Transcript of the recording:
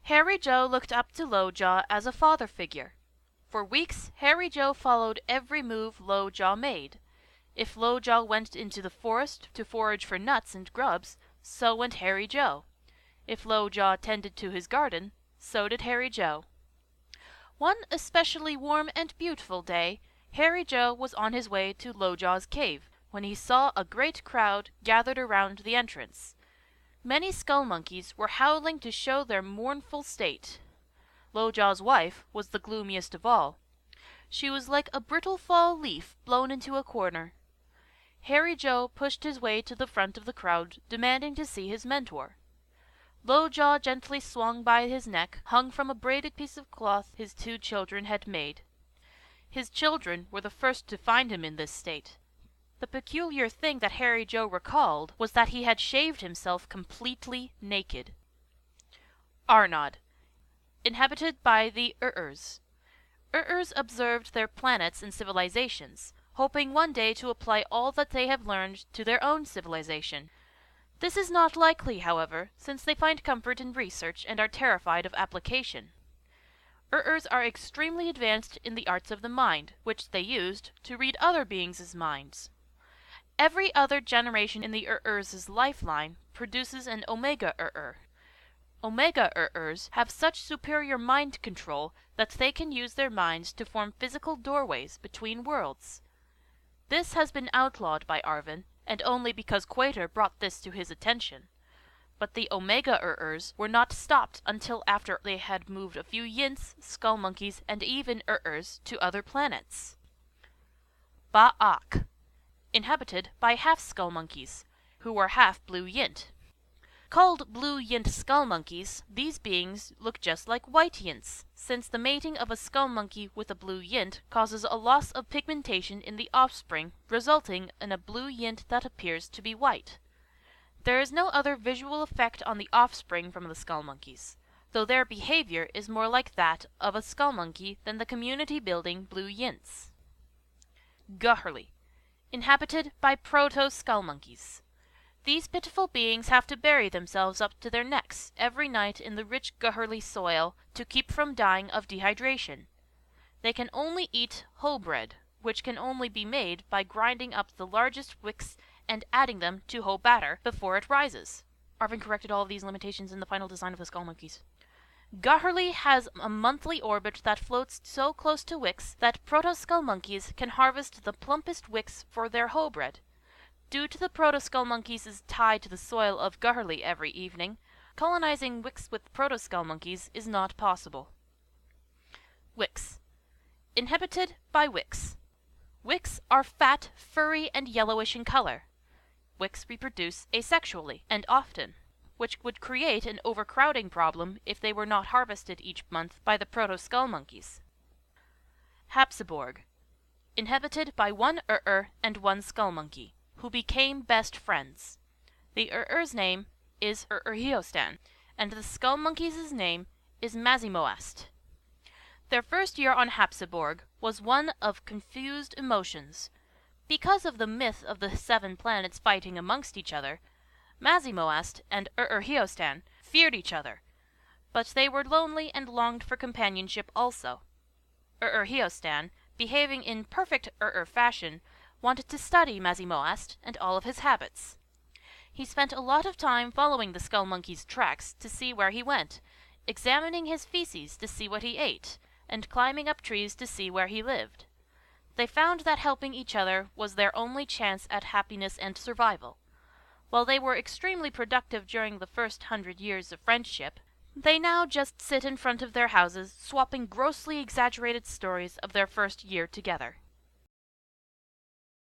Harry Joe looked up to Lojaw as a father figure. For weeks, Harry Joe followed every move Lojaw made. If Lojaw went into the forest to forage for nuts and grubs, so went Harry Joe. If Lojaw tended to his garden, so did Harry Joe. One especially warm and beautiful day, Harry Joe was on his way to Lojaw's cave, when he saw a great crowd gathered around the entrance. Many skull monkeys were howling to show their mournful state. Lojaw's wife was the gloomiest of all. She was like a brittle fall leaf blown into a corner. Harry Joe pushed his way to the front of the crowd, demanding to see his mentor. Lojaw gently swung by his neck, hung from a braided piece of cloth his 2 children had made. His children were the first to find him in this state. The peculiar thing that Harry Joe recalled was that he had shaved himself completely naked. Arnod, inhabited by the Urs. Urs observed their planets and civilizations, hoping one day to apply all that they have learned to their own civilization. This is not likely, however, since they find comfort in research and are terrified of application. Urs are extremely advanced in the arts of the mind, which they used to read other beings' minds. Every other generation in the Urs' lifeline produces an Omega Ur. Omega Urs have such superior mind control that they can use their minds to form physical doorways between worlds. This has been outlawed by Arven, and only because Quater brought this to his attention. But the Omega Urs were not stopped until after they had moved a few Yints, skull monkeys, and even Urs to other planets. Ba'ak, inhabited by half-skull monkeys, who were half-blue Yint. Called blue Yint skull monkeys, these beings look just like white Yints, since the mating of a skull monkey with a blue Yint causes a loss of pigmentation in the offspring, resulting in a blue Yint that appears to be white. There is no other visual effect on the offspring from the skull monkeys, though their behavior is more like that of a skull monkey than the community-building blue Yints. Guherli, inhabited by proto-skull monkeys. These pitiful beings have to bury themselves up to their necks every night in the rich Guherli soil to keep from dying of dehydration. They can only eat whole bread, which can only be made by grinding up the largest wicks and adding them to whole batter before it rises. Arven corrected all of these limitations in the final design of the skull monkeys. Guherli has a monthly orbit that floats so close to wicks that proto-skull monkeys can harvest the plumpest wicks for their whole bread. Due to the proto-skull monkeys' tie to the soil of Guherli every evening, colonizing wicks with proto-skull monkeys is not possible. Wicks, inhabited by wicks. Wicks are fat, furry, and yellowish in color. Wicks reproduce asexually, and often, which would create an overcrowding problem if they were not harvested each month by the proto-skull monkeys. Hapsiborg, inhabited by 1 and 1 skull monkey, who became best friends. The Ur's name is Urhiostan, and the skull monkey's name is Mazimoast. Their first year on Hapsiborg was one of confused emotions. Because of the myth of the 7 planets fighting amongst each other, Mazimoast and Urhiostan feared each other, but they were lonely and longed for companionship also. Urhiostan, behaving in perfect fashion, wanted to study Mazimoast and all of his habits. He spent a lot of time following the skull monkey's tracks to see where he went, examining his feces to see what he ate, and climbing up trees to see where he lived. They found that helping each other was their only chance at happiness and survival. While they were extremely productive during the first 100 years of friendship, they now just sit in front of their houses swapping grossly exaggerated stories of their first year together.